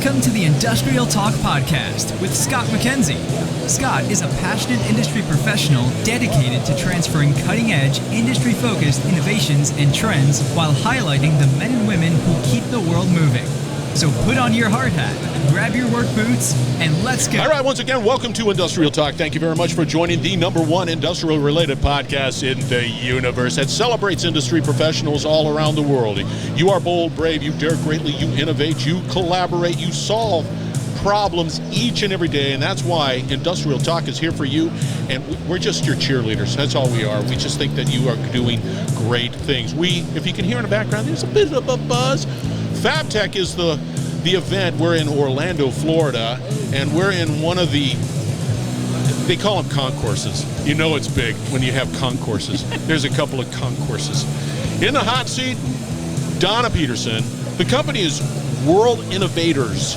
Welcome to the Industrial Talk Podcast with Scott MacKenzie. Scott is a passionate industry professional dedicated to transferring cutting-edge, industry-focused innovations and trends while highlighting the men and women who keep the world moving. So put on your hard hat, grab your work boots, and let's go. All right, once again, welcome to Industrial Talk. Thank you very much for joining the #1 industrial-related podcast in the universe that celebrates industry professionals all around the world. You are bold, brave, you dare greatly, you innovate, you collaborate, you solve problems each and every day, and that's why Industrial Talk is here for you, and we're just your cheerleaders. That's all we are. We just think that you are doing great things. If you can hear in the background, there's a bit of a buzz. Fabtech is the event. We're in Orlando, Florida, and we're in one of they call them concourses. You know it's big when you have concourses. There's a couple of concourses. In the hot seat, Donna Peterson. The company is World Innovators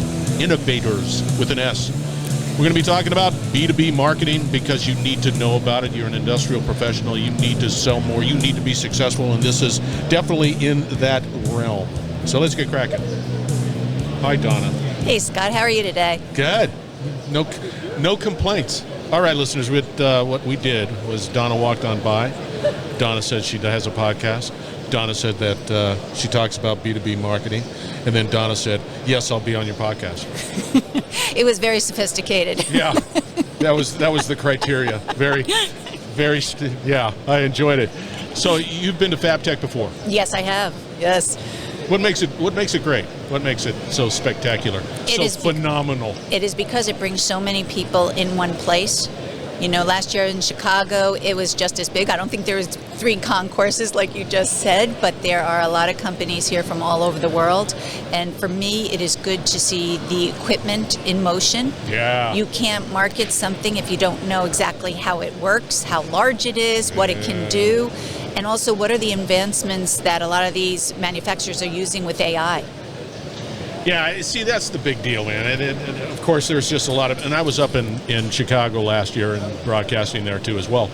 with an S. We're going to be talking about B2B marketing because you need to know about it. You're an industrial professional. You need to sell more. You need to be successful, and this is definitely in that realm. So let's get cracking. Hi, Donna. Hey, Scott. How are you today? Good. No complaints. All right, listeners, what we did was Donna walked on by. Donna said she has a podcast. Donna said that she talks about B2B marketing. And then Donna said, yes, I'll be on your podcast. It was very sophisticated. Yeah, that was the criteria. Very, yeah, I enjoyed it. So you've been to Fabtech before? Yes, I have. Yes. What makes it great? What makes it so spectacular? Phenomenal? It is because it brings so many people in one place. You know, last year in Chicago, it was just as big. I don't think there was 3 concourses like you just said, but there are a lot of companies here from all over the world. And for me, it is good to see the equipment in motion. Yeah. You can't market something if you don't know exactly how it works, how large it is, what it can do, and also what are the advancements that a lot of these manufacturers are using with AI. Yeah, see, that's the big deal, man. And of course, there's just a lot of, and I was up in Chicago last year and broadcasting there too as well.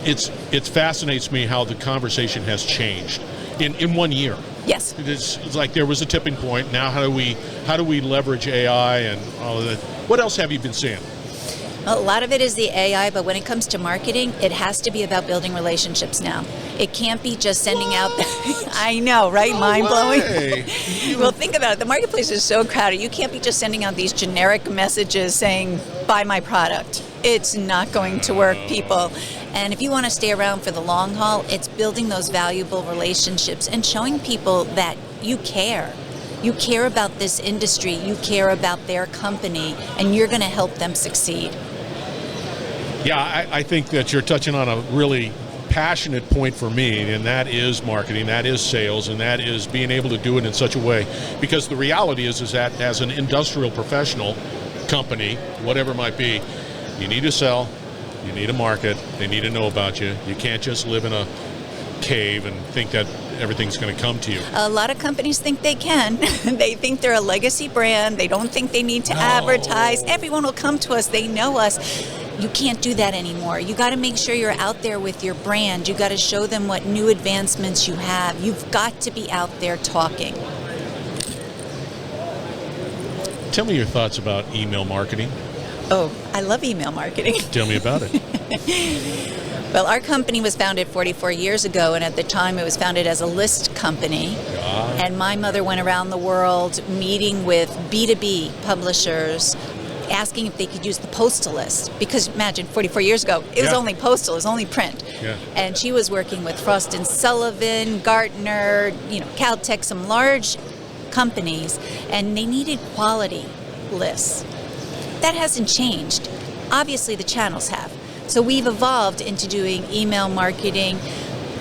It fascinates me how the conversation has changed in 1 year. Yes. It's like there was a tipping point. Now how do we leverage AI and all of that? What else have you been seeing? A lot of it is the AI, but when it comes to marketing, it has to be about building relationships now. It can't be just sending out, I know, right? No mind-blowing. Well, think about it. The marketplace is so crowded. You can't be just sending out these generic messages saying, buy my product. It's not going to work, people. And if you want to stay around for the long haul, it's building those valuable relationships and showing people that you care. You care about this industry, you care about their company, and you're going to help them succeed. Yeah, I think that you're touching on a really passionate point for me, and that is marketing, that is sales, and that is being able to do it in such a way. Because the reality is that as an industrial professional company, whatever it might be, you need to sell, you need to market, they need to know about you. You can't just live in a cave and think that everything's going to come to you. A lot of companies think they can. They think they're a legacy brand. They don't think they need to advertise. Everyone will come to us. They know us. You can't do that anymore. You got to make sure you're out there with your brand. You got to show them what new advancements you have. You've got to be out there talking. Tell me your thoughts about email marketing. Oh, I love email marketing. Tell me about it. Well, our company was founded 44 years ago, and at the time it was founded as a list company. And my mother went around the world meeting with B2B publishers, asking if they could use the postal list. Because imagine, 44 years ago, it was only postal, it was only print. Yeah. And she was working with Frost & Sullivan, Gartner, Caltech, some large companies, and they needed quality lists. That hasn't changed. Obviously, the channels have. So we've evolved into doing email marketing.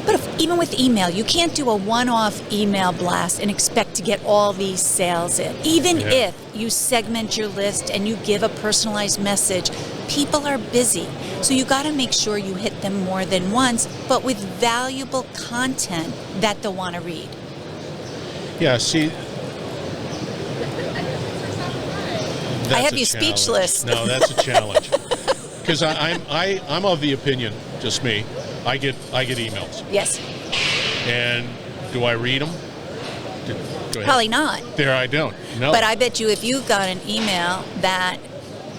But even with email, you can't do a one-off email blast and expect to get all these sales in. Even if you segment your list and you give a personalized message, people are busy. So you got to make sure you hit them more than once, but with valuable content that they'll want to read. Yeah, see, I have you speechless. No, that's a challenge. Because I'm of the opinion, just me, I get emails. Yes. And do I read them? Go ahead. Probably not. There, I don't. No. But I bet you if you got an email that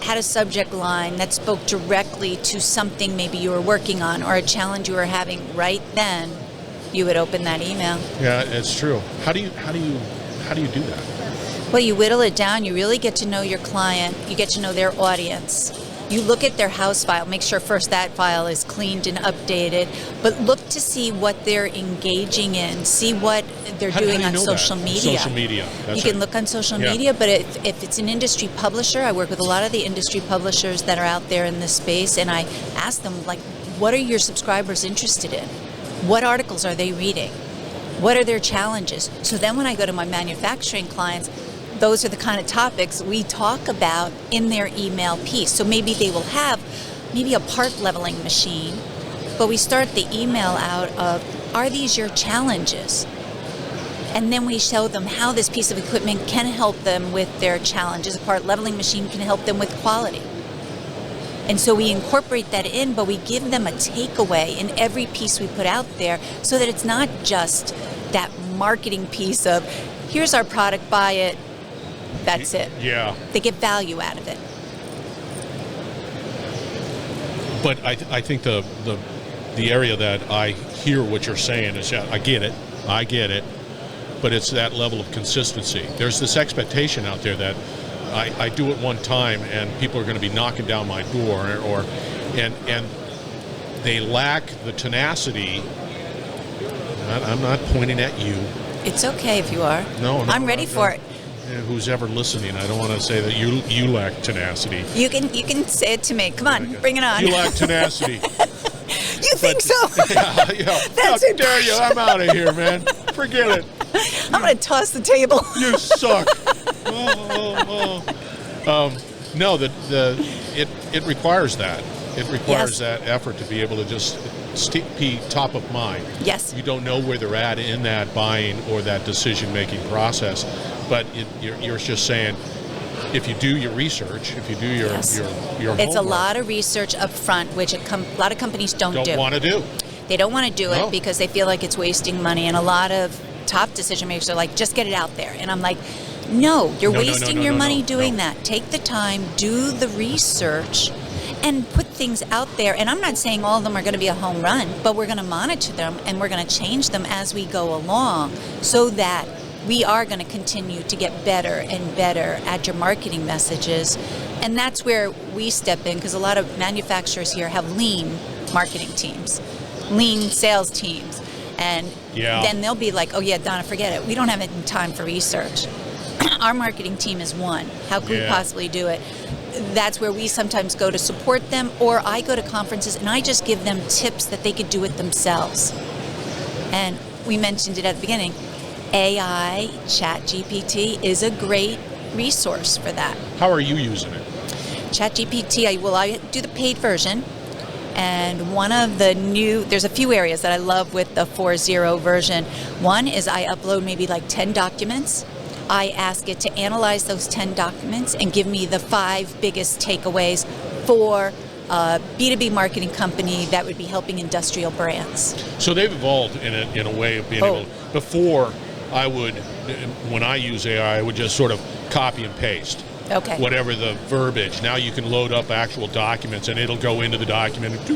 had a subject line that spoke directly to something maybe you were working on or a challenge you were having right then, you would open that email. Yeah, it's true. How do you do that? Well, you whittle it down. You really get to know your client. You get to know their audience. You look at their house file. Make sure first that file is cleaned and updated. But look to see what they're engaging in. See what they're doing on social media. Social media. You can look on social media, but if it's an industry publisher, I work with a lot of the industry publishers that are out there in this space, and I ask them, like, what are your subscribers interested in? What articles are they reading? What are their challenges? So then when I go to my manufacturing clients, those are the kind of topics we talk about in their email piece. So maybe they will have maybe a part leveling machine, but we start the email out of, are these your challenges? And then we show them how this piece of equipment can help them with their challenges. A part leveling machine can help them with quality. And so we incorporate that in, but we give them a takeaway in every piece we put out there so that it's not just that marketing piece of, here's our product, buy it, that's it. Yeah. They get value out of it. But I think the area that I hear what you're saying is, yeah, I get it, but it's that level of consistency. There's this expectation out there that I do it one time and people are going to be knocking down my door, and they lack the tenacity. I'm not pointing at you. It's okay if you are. No, I'm ready for it. Who's ever listening, I don't want to say that you lack tenacity. You can say it to me. Come on, bring it on. You lack tenacity. You think so? Yeah. That's How it. dare you? I'm out of here, man. Forget it. I'm going to toss the table. You suck. No, it requires that. It requires that effort to be able to just be top of mind. Yes. You don't know where they're at in that buying or that decision-making process, but you're just saying, if you do your research, if you do your Yes. your It's a homework, lot of research up front, which a lot of companies don't do. want to do. They don't want to do No. it because they feel like it's wasting money, and a lot of top decision makers are like, just get it out there. And I'm like, no, you're wasting your money doing that. Take the time, do the research, and put things out there. And I'm not saying all of them are going to be a home run, but we're going to monitor them and we're going to change them as we go along so that we are going to continue to get better and better at your marketing messages. And that's where we step in, because a lot of manufacturers here have lean marketing teams, lean sales teams. And then they'll be like, oh yeah, Donna, forget it. We don't have any time for research. Our marketing team is one. How could we possibly do it? That's where we sometimes go to support them, or I go to conferences and I just give them tips that they could do it themselves. And we mentioned it at the beginning. AI, ChatGPT is a great resource for that. How are you using it? ChatGPT, I do the paid version. And one of the there's a few areas that I love with the 4.0 version. One is I upload maybe like 10 documents. I ask it to analyze those 10 documents and give me the 5 biggest takeaways for a B2B marketing company that would be helping industrial brands. So they've evolved in a way of being able. Before, when I use AI, I would just sort of copy and paste. Okay. Whatever the verbiage. Now you can load up actual documents and it'll go into the document and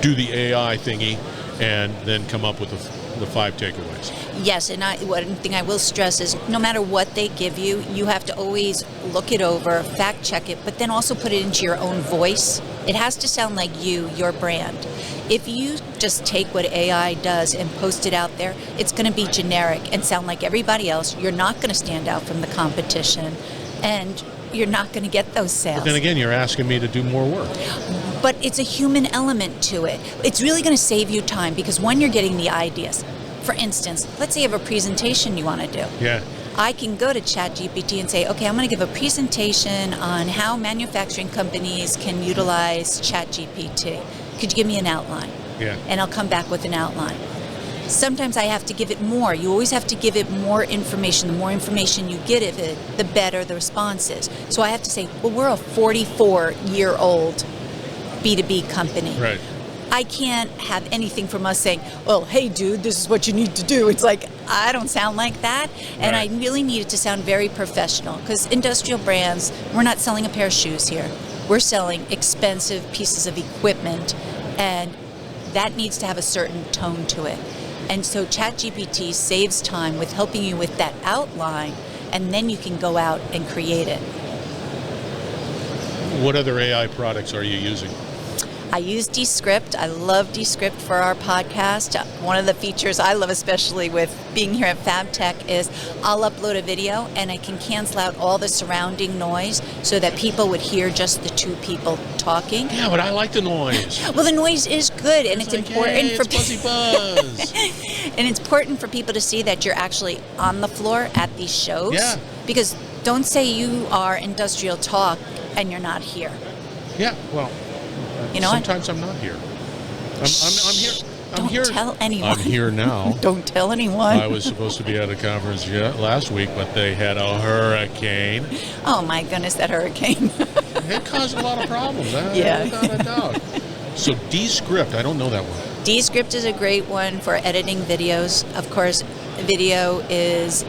do the AI thingy and then come up with the 5 takeaways. Yes, and one thing I will stress is no matter what they give you, you have to always look it over, fact check it, but then also put it into your own voice. It has to sound like your brand. If you just take what AI does and post it out there, it's going to be generic and sound like everybody else. You're not going to stand out from the competition, and you're not going to get those sales. But then again, you're asking me to do more work. But it's a human element to it. It's really going to save you time because when you're getting the ideas, for instance, let's say you have a presentation you want to do. Yeah. I can go to ChatGPT and say, okay, I'm going to give a presentation on how manufacturing companies can utilize ChatGPT. Could you give me an outline? Yeah. And I'll come back with an outline. Sometimes I have to give it more. You always have to give it more information. The more information you get of it, the better the response is. So I have to say, well, we're a 44-year-old B2B company. Right. I can't have anything from us saying, well, hey, dude, this is what you need to do. It's like, I don't sound like that. And I really need it to sound very professional, because industrial brands, we're not selling a pair of shoes here. We're selling expensive pieces of equipment, and that needs to have a certain tone to it. And so ChatGPT saves time with helping you with that outline, and then you can go out and create it. What other AI products are you using? I use Descript. I love Descript for our podcast. One of the features I love, especially with being here at Fabtech, is I'll upload a video and I can cancel out all the surrounding noise so that people would hear just the two people talking. Yeah, but I like the noise. Well, the noise is good, and it's like, important hey, for fuzzy buzz. and it's important for people to see that you're actually on the floor at these shows. Yeah. Because don't say you are industrial talk and you're not here. Yeah, well, You know sometimes I'm not here. I'm here. Don't here. tell anyone. I'm here now. Don't tell anyone. I was supposed to be at a conference last week, but they had a hurricane. Oh my goodness, that hurricane. It caused a lot of problems. Yeah. Without a doubt. So Descript, I don't know that one. Descript is a great one for editing videos. Of course, video is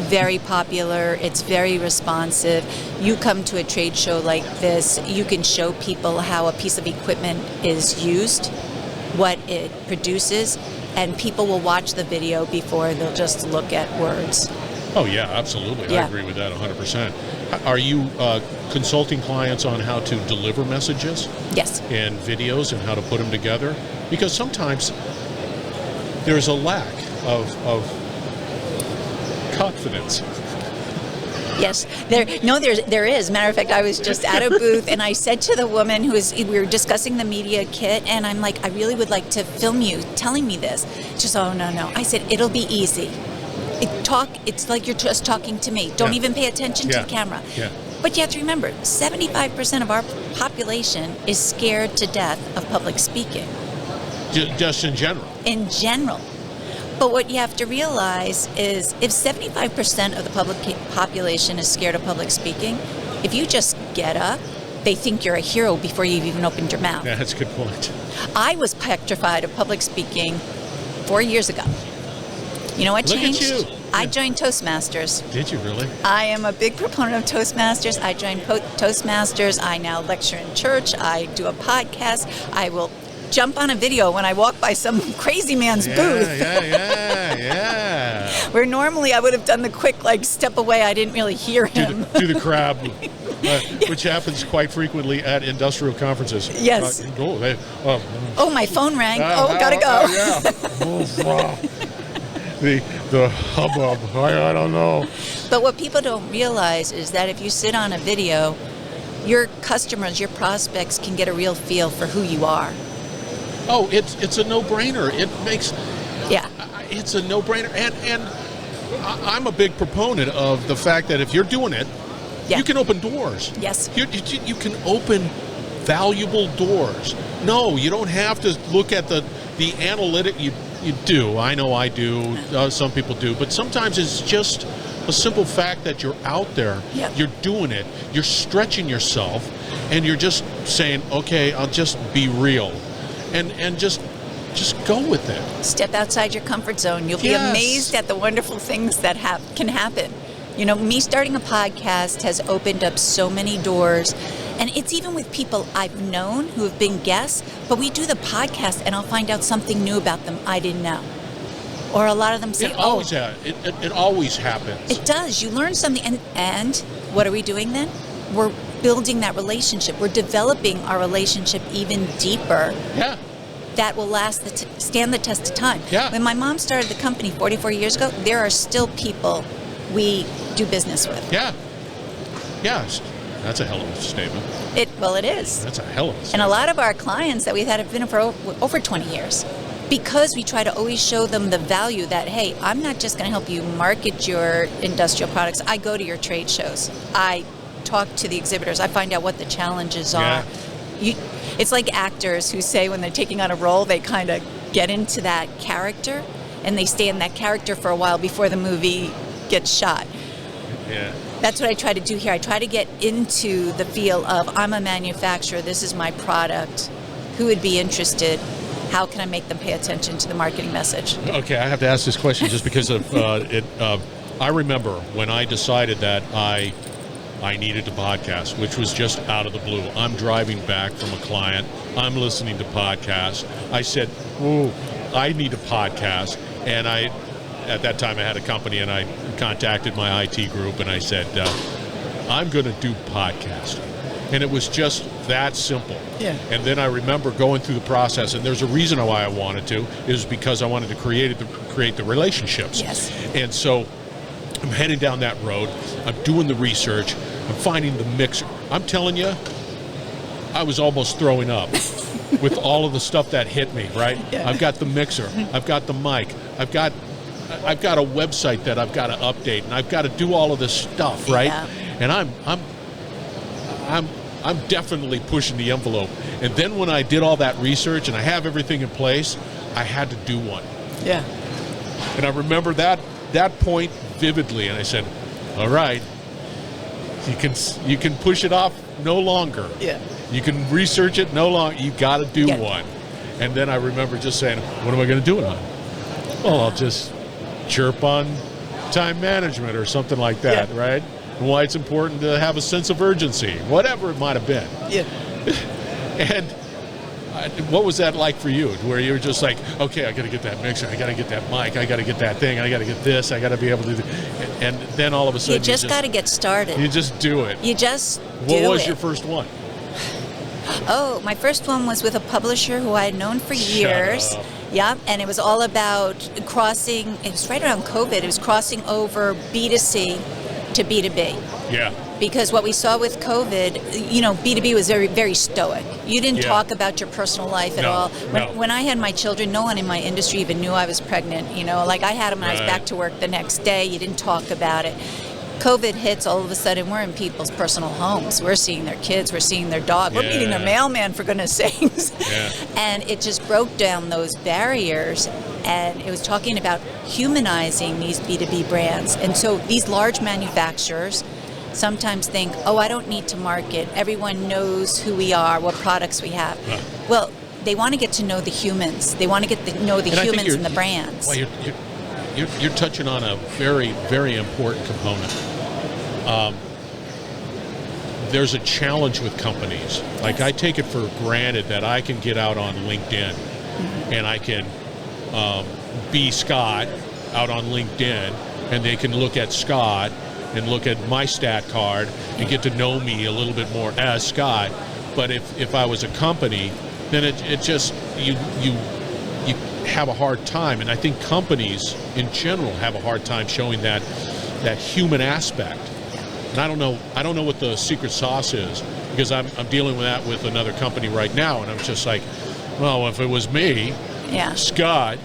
very popular. It's very responsive. You come to a trade show like this, you can show people how a piece of equipment is used, what it produces, and people will watch the video before they'll just look at words. Oh, yeah, absolutely. Yeah. I agree with that 100%. Are you consulting clients on how to deliver messages? Yes. And videos and how to put them together? Because sometimes there's a lack of confidence. Yes, there is. Matter of fact, I was just at a booth and I said to the woman we were discussing the media kit, and I'm like, I really would like to film you telling me this. She said, oh, no. I said, it'll be easy. It's like you're just talking to me. Don't even pay attention to the camera. Yeah. But you have to remember, 75% of our population is scared to death of public speaking. Just in general. In general. But what you have to realize is if 75% of the public population is scared of public speaking, if you just get up, they think you're a hero before you've even opened your mouth. Yeah, that's a good point. I was petrified of public speaking 4 years ago. You know what changed? Look at you. I joined Toastmasters. Did you really? I am a big proponent of Toastmasters. I joined Toastmasters. I now lecture in church. I do a podcast. I will jump on a video when I walk by some crazy man's booth. Yeah. Where normally I would have done the quick, step away. I didn't really hear him. Do the crab, which happens quite frequently at industrial conferences. Yes. Oh, my phone rang. Gotta go. The hubbub. I don't know. But what people don't realize is that if you sit on a video, your customers, your prospects can get a real feel for who you are. Oh, it's a no-brainer. It's a no-brainer, and I'm a big proponent of the fact that if you're doing it, you can open doors. Yes. You can open valuable doors. No, you don't have to look at the analytic. You do. I know I do. Some people do. But sometimes it's just a simple fact that you're out there. Yep. You're doing it. You're stretching yourself, and you're just saying, okay, I'll just be real. And just go with it. Step outside your comfort zone. You'll be amazed at the wonderful things that can happen. You know, me starting a podcast has opened up so many doors. And it's even with people I've known who have been guests, but we do the podcast and I'll find out something new about them I didn't know. Or a lot of them say, it always happens. It does. You learn something. And what are we doing then? We're building that relationship. We're developing our relationship even deeper. Yeah. That will stand the test of time. Yeah. When my mom started the company 44 years ago, there are still people we do business with. Yeah. Yes. That's a hell of a statement. It is. That's a hell of a statement. And a lot of our clients that we've had have been for over 20 years. Because we try to always show them the value that, hey, I'm not just going to help you market your industrial products. I go to your trade shows. I talk to the exhibitors. I find out what the challenges are. It's like actors who say when they're taking on a role, they kind of get into that character and they stay in that character for a while before the movie gets shot. Yeah. That's what I try to do here. I try to get into the feel of I'm a manufacturer, this is my product, who would be interested? How can I make them pay attention to the marketing message? Okay, I have to ask this question just because of it. I remember when I decided that I needed to podcast, which was just out of the blue. I'm driving back from a client. I'm listening to podcasts. I said, "Ooh, I need a podcast." And at that time, I had a company, and I contacted my IT group, and I said, "I'm going to do podcasting." And it was just that simple. Yeah. And then I remember going through the process, and there's a reason why I wanted to, is because I wanted to create the relationships. Yes. And so I'm heading down that road. I'm doing the research. I'm finding the mixer. I'm telling you, I was almost throwing up with all of the stuff that hit me, right? Yeah. I've got the mixer. I've got the mic. I've got a website that I've got to update, and I've got to do all of this stuff, right? Yeah. And I'm definitely pushing the envelope. And then when I did all that research and I have everything in place, I had to do one. Yeah. And I remember that point vividly, and I said, "All right, you can push it off no longer. Yeah. You can research it no longer. You got to do Yeah. one." And then I remember just saying, "What am I going to do it on?" Well, I'll just chirp on time management or something like that, Yeah. right? And why it's important to have a sense of urgency, whatever it might have been. Yeah. And what was that like for you, where you were just like, okay, I got to get that mixer, I got to get that mic, I got to get that thing, I got to get this, I got to be able to do, and then all of a sudden You just got to get started. You just do it. You just What do was it. your first one? Oh, my first one was with a publisher who I had known for years. up. Yeah, and it was all about crossing, it was right around COVID, it was crossing over B2C to B2B. Yeah. Because what we saw with COVID, you know, B2B was very, very stoic. You didn't Yeah. talk about your personal life at No, all. no. When I had my children, no one in my industry even knew I was pregnant. You know, like I had them and I was Right. back to work the next day. You didn't talk about it. COVID hits, all of a sudden we're in people's personal homes. We're seeing their kids, we're seeing their dog, we're meeting their Yeah. mailman, for goodness sakes. Yeah. And it just broke down those barriers, and it was talking about humanizing these B2B brands. And so these large manufacturers sometimes think, oh, I don't need to market. Everyone knows who we are, what products we have. Right. Well, they want to get to know the humans. They want to get to know the And I think humans and the brands. Well, you're touching on a very, very important component. There's a challenge with companies. Like, I take it for granted that I can get out on LinkedIn and I can be Scott out on LinkedIn, and they can look at Scott and look at my stat card and get to know me a little bit more as Scott. But if I was a company, then it just, you have a hard time. And I think companies in general have a hard time showing that human aspect. And I don't know what the secret sauce is, because I'm dealing with that with another company right now, and I'm just like, well, if it was me, Yeah. Scott,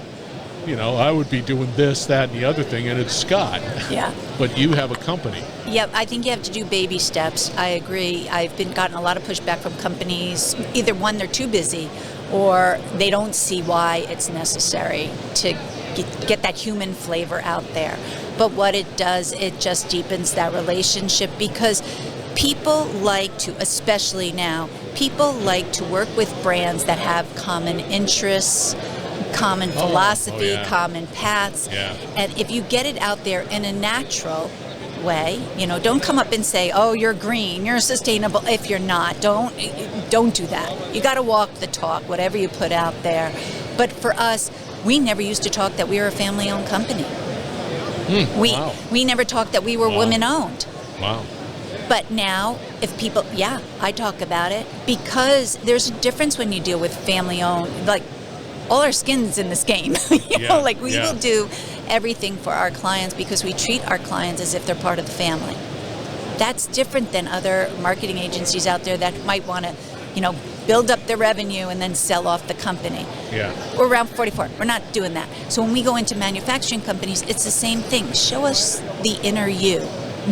I would be doing this, that, and the other thing, and it's Scott. Yeah. But you have a company. Yep, I think you have to do baby steps. I agree. I've gotten a lot of pushback from companies. Either one, they're too busy, or they don't see why it's necessary to get that human flavor out there. But what it does, it just deepens that relationship, because people like to, especially now, people like to work with brands that have common interests, common philosophy, yeah. common paths. Yeah. And if you get it out there in a natural way, don't come up and say, oh, you're green, you're sustainable, if you're not. Don't do that. You got to walk the talk, whatever you put out there. But for us, we never used to talk that we were a family-owned company. Wow. We never talked that we were women-owned. Wow. But now, if people, I talk about it, because there's a difference when you deal with family-owned, like, all our skin's in this game. We will do everything for our clients because we treat our clients as if they're part of the family. That's different than other marketing agencies out there that might want to, build up their revenue and then sell off the company. Yeah. We're around 44. We're not doing that. So when we go into manufacturing companies, it's the same thing. Show us the inner you.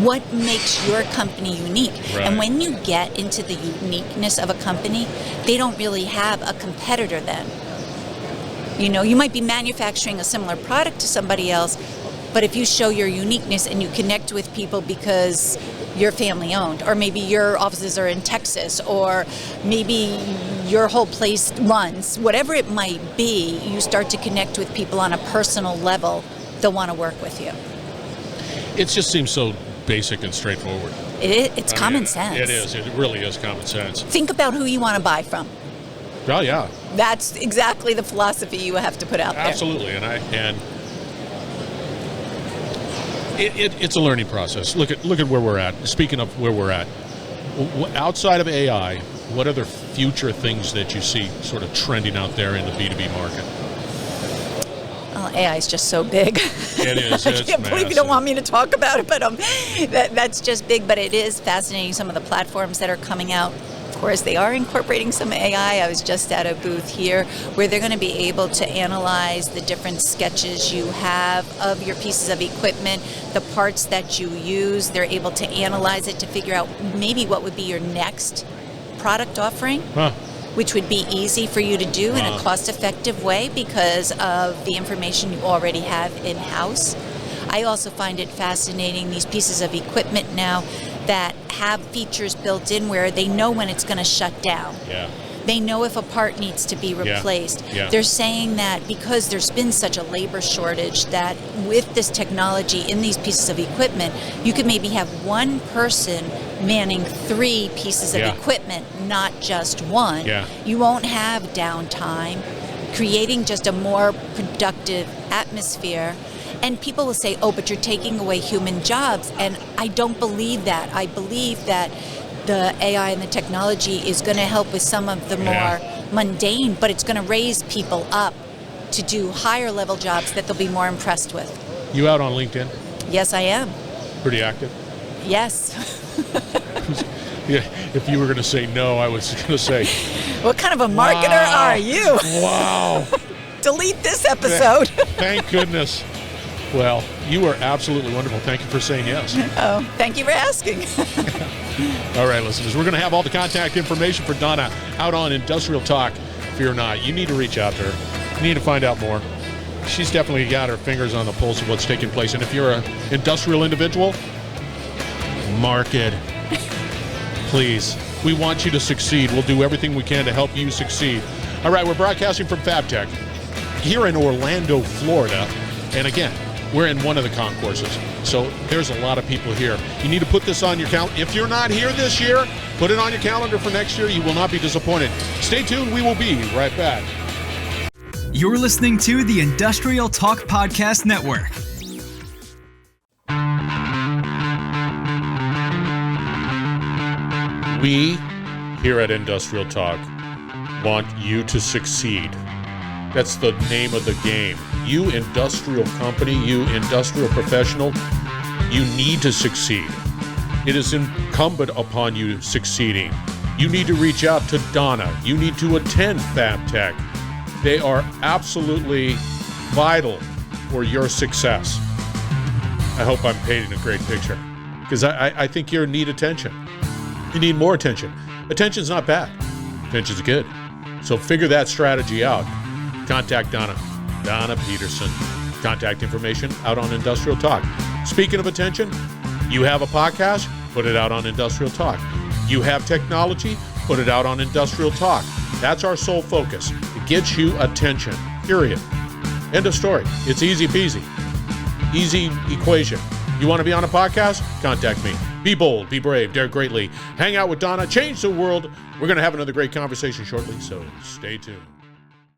What makes your company unique? Right. And when you get into the uniqueness of a company, they don't really have a competitor then. You might be manufacturing a similar product to somebody else, but if you show your uniqueness and you connect with people because you're family owned, or maybe your offices are in Texas, or maybe your whole place runs, whatever it might be, you start to connect with people on a personal level, they'll want to work with you. It just seems so basic and straightforward. It's common sense. It is. It really is common sense. Think about who you want to buy from. Oh, yeah. That's exactly the philosophy you have to put out there. Absolutely. And it's a learning process. Look at where we're at. Speaking of where we're at, outside of AI, what other future things that you see sort of trending out there in the B2B market? Well, AI is just so big. It is. I can't believe you don't want me to talk about it, but that's just big. But it is fascinating, some of the platforms that are coming out. Of course, they are incorporating some AI. I was just at a booth here where they're going to be able to analyze the different sketches you have of your pieces of equipment, the parts that you use. They're able to analyze it to figure out maybe what would be your next product offering, which would be easy for you to do in a cost-effective way because of the information you already have in-house. I also find it fascinating, these pieces of equipment now that have features built in where they know when it's going to shut down. Yeah. They know if a part needs to be replaced. Yeah. They're saying that because there's been such a labor shortage that with this technology in these pieces of equipment, you could maybe have one person manning 3 pieces of equipment, not just one. Yeah. You won't have downtime, creating just a more productive atmosphere. And people will say, oh, but you're taking away human jobs. And I don't believe that. I believe that the AI and the technology is going to help with some of the more mundane, but it's going to raise people up to do higher level jobs that they'll be more impressed with. You out on LinkedIn? Yes, I am. Pretty active? Yes. Yeah. If you were going to say no, I was going to say, what kind of a marketer are you? Wow. Delete this episode. Thank goodness. Well, you are absolutely wonderful. Thank you for saying yes. Oh, thank you for asking. All right, listeners, we're going to have all the contact information for Donna out on Industrial Talk. Fear not. You need to reach out to her. You need to find out more. She's definitely got her fingers on the pulse of what's taking place. And if you're an industrial individual, market. Please. We want you to succeed. We'll do everything we can to help you succeed. All right, we're broadcasting from Fabtech here in Orlando, Florida. And again, we're in one of the concourses. So there's a lot of people here. You need to put this on your calendar. If you're not here this year, put it on your calendar for next year. You will not be disappointed. Stay tuned. We will be right back. You're listening to the Industrial Talk Podcast Network. We here at Industrial Talk want you to succeed. That's the name of the game. You industrial company, you industrial professional, you need to succeed. It is incumbent upon you succeeding. You need to reach out to Donna. You need to attend Fabtech. They are absolutely vital for your success. I hope I'm painting a great picture because I think you need attention. You need more attention. Attention's not bad. Attention's good. So figure that strategy out. Contact Donna Peterson. Contact information out on Industrial Talk. Speaking of attention, you have a podcast, put it out on Industrial Talk. You have technology, put it out on Industrial Talk. That's our sole focus. It gets you attention, period. End of story. It's easy peasy. Easy equation. You want to be on a podcast? Contact me. Be bold, be brave, dare greatly. Hang out with Donna, change the world. We're going to have another great conversation shortly, so stay tuned.